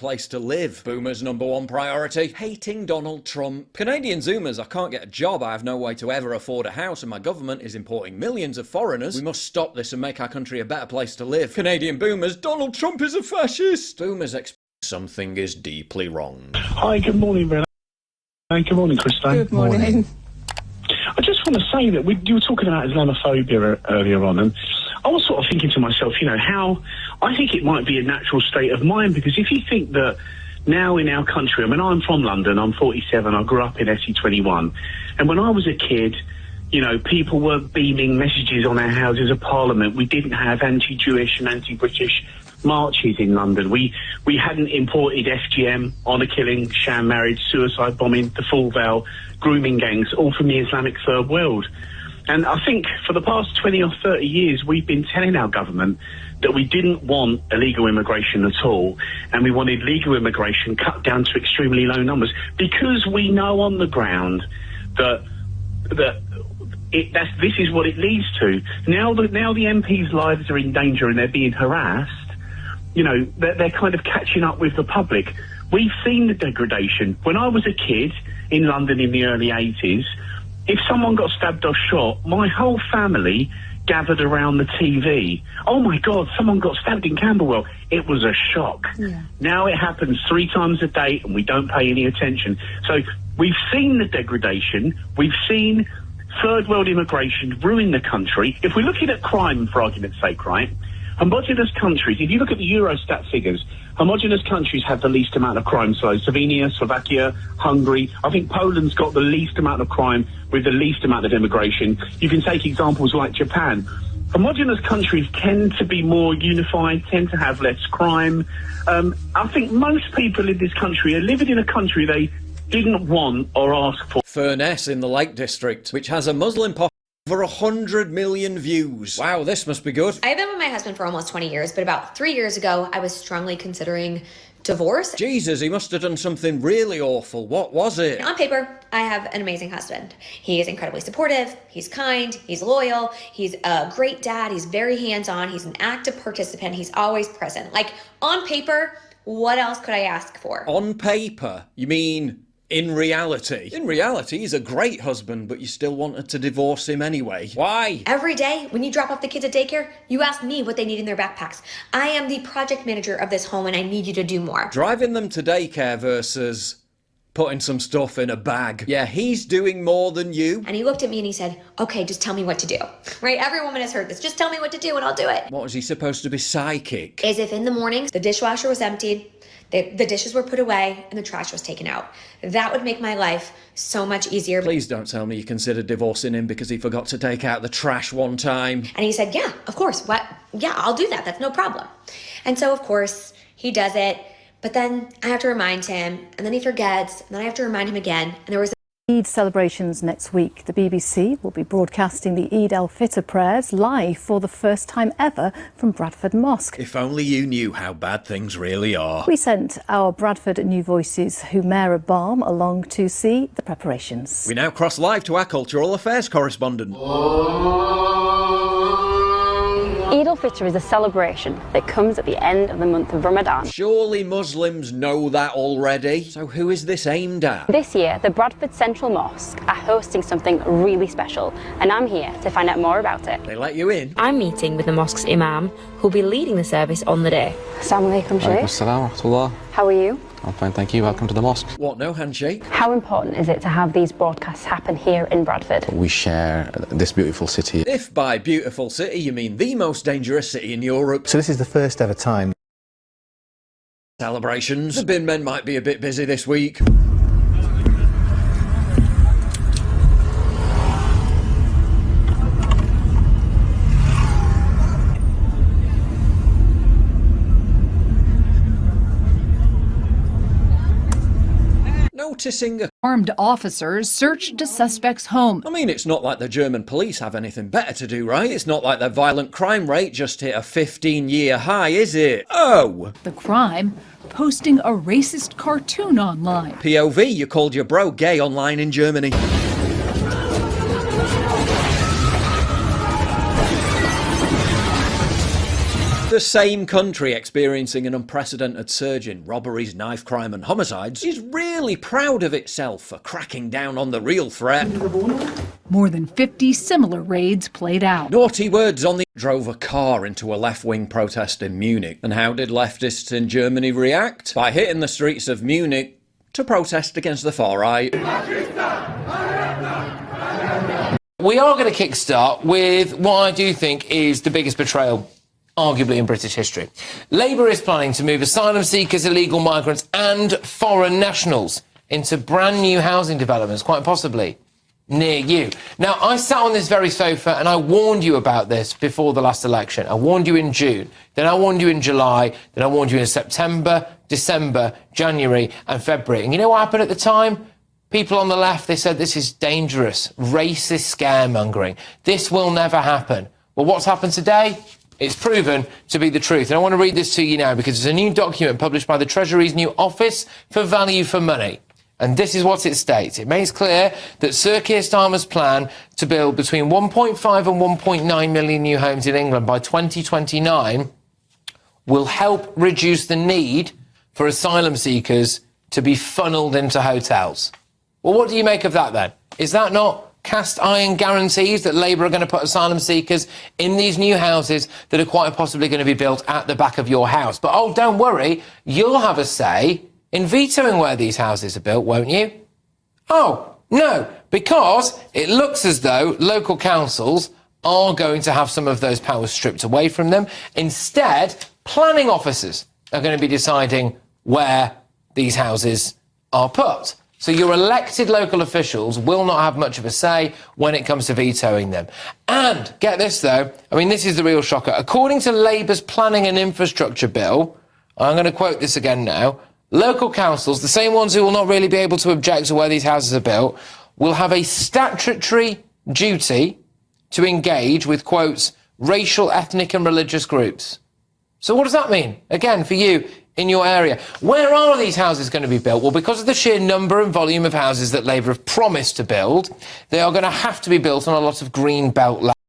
place to live. Boomers' #1 priority, hating Donald Trump. Canadian Zoomers, I can't get a job, I have no way to ever afford a house, and my government is importing millions of foreigners. We must stop this and make our country a better place to live. Canadian Boomers, Donald Trump is a fascist. Boomers expect something is deeply wrong. Hi, good morning, Brenna. Good morning, Christine. Good morning. I just want to say that you were talking about Islamophobia earlier on, and I was sort of thinking to myself, how I think it might be a natural state of mind, because if you think that now in our country, I mean, I'm from London, I'm 47, I grew up in SE21, and when I was a kid, people were beaming messages on our Houses of Parliament. We didn't have anti-Jewish and anti-British marches in London. We hadn't imported FGM, honour killing, sham marriage, suicide bombing, the full veil, grooming gangs, all from the Islamic third world. And I think for the past 20 or 30 years, we've been telling our government that we didn't want illegal immigration at all, and we wanted legal immigration cut down to extremely low numbers, because we know on the ground that this is what it leads to. Now the MPs' lives are in danger and they're being harassed, they're kind of catching up with the public. We've seen the degradation. When I was a kid in London in the early 80s, if someone got stabbed or shot, my whole family gathered around the TV. Oh my God, someone got stabbed in Camberwell. It was a shock. Yeah. Now it happens 3 times a day and we don't pay any attention. So we've seen the degradation. We've seen third world immigration ruin the country. If we're looking at crime, for argument's sake, right? Homogenous countries, if you look at the Eurostat figures, homogenous countries have the least amount of crime. So Slovenia, Slovakia, Hungary. I think Poland's got the least amount of crime with the least amount of immigration. You can take examples like Japan. Homogenous countries tend to be more unified, tend to have less crime. I think most people in this country are living in a country they didn't want or ask for. Furness in the Lake District, which has a Muslim population over 100 million views. Wow, this must be good. I've been with my husband for almost 20 years, but about 3 years ago, I was strongly considering divorce. Jesus, he must have done something really awful. What was it? On paper, I have an amazing husband. He is incredibly supportive, he's kind, he's loyal, he's a great dad, he's very hands-on, he's an active participant, he's always present. Like, on paper, what else could I ask for? On paper? You mean in reality? In reality, he's a great husband, but you still wanted to divorce him anyway. Why? Every day, when you drop off the kids at daycare, you ask me what they need in their backpacks. I am the project manager of this home, and I need you to do more. Driving them to daycare versus putting some stuff in a bag. Yeah, he's doing more than you. And he looked at me and he said, okay, just tell me what to do. Right? Every woman has heard this. Just tell me what to do and I'll do it. What, is he supposed to be psychic? As if in the mornings, the dishwasher was emptied, the dishes were put away, and the trash was taken out. That would make my life so much easier. Please don't tell me you considered divorcing him because he forgot to take out the trash one time. And he said, yeah, of course. What? Yeah, I'll do that. That's no problem. And so, of course, he does it. But then I have to remind him, and then he forgets, and then I have to remind him again. And there was Eid celebrations next week. The BBC will be broadcasting the Eid al-Fitr prayers live for the first time ever from Bradford Mosque. If only you knew how bad things really are. We sent our Bradford New Voices Humaira Balm along to see the preparations. We now cross live to our cultural affairs correspondent. Eid al-Fitr is a celebration that comes at the end of the month of Ramadan. Surely Muslims know that already. So who is this aimed at? This year, the Bradford Central Mosque are hosting something really special, and I'm here to find out more about it. They let you in? I'm meeting with the mosque's imam, who'll be leading the service on the day. Assalamu alaikum, Shaykh. Assalamu alaikum. How are you? I'm fine, thank you. Welcome to the mosque. What, no handshake? How important is it to have these broadcasts happen here in Bradford? We share this beautiful city. If by beautiful city you mean the most dangerous city in Europe. So this is the first ever time. Celebrations. The bin men might be a bit busy this week. Noticing a armed officers searched a suspect's home. I mean, it's not like the German police have anything better to do, right? It's not like their violent crime rate just hit a 15-year high, is it? Oh! The crime? Posting a racist cartoon online. POV, you called your bro gay online in Germany. The same country experiencing an unprecedented surge in robberies, knife crime and homicides is really proud of itself for cracking down on the real threat. More than 50 similar raids played out. Naughty words on the drove a car into a left-wing protest in Munich. And how did leftists in Germany react? By hitting the streets of Munich to protest against the far right. We are going to kickstart with what I do think is the biggest betrayal, arguably, in British history. Labour is planning to move asylum seekers, illegal migrants and foreign nationals into brand new housing developments, quite possibly near you. Now, I sat on this very sofa and I warned you about this before the last election. I warned you in June, then I warned you in July, then I warned you in September, December, January and February. And you know what happened at the time? People on the left, they said this is dangerous, racist scaremongering. This will never happen. Well, what's happened today? It's proven to be the truth. And I want to read this to you now because it's a new document published by the Treasury's new Office for Value for Money. And this is what it states. It makes clear that Sir Keir Starmer's plan to build between 1.5 and 1.9 million new homes in England by 2029 will help reduce the need for asylum seekers to be funneled into hotels. Well, what do you make of that then? Is that not cast iron guarantees that Labour are going to put asylum seekers in these new houses that are quite possibly going to be built at the back of your house? But oh, don't worry, you'll have a say in vetoing where these houses are built, won't you? Oh, no, because it looks as though local councils are going to have some of those powers stripped away from them. Instead, planning officers are going to be deciding where these houses are put. So your elected local officials will not have much of a say when it comes to vetoing them. And get this, though, I mean, this is the real shocker. According to Labour's Planning and Infrastructure Bill, I'm going to quote this again now, local councils, the same ones who will not really be able to object to where these houses are built, will have a statutory duty to engage with, quotes, racial, ethnic and religious groups. So what does that mean, again, for you in your area? Where are these houses going to be built? Well, because of the sheer number and volume of houses that Labour have promised to build, they are going to have to be built on a lot of green belt land.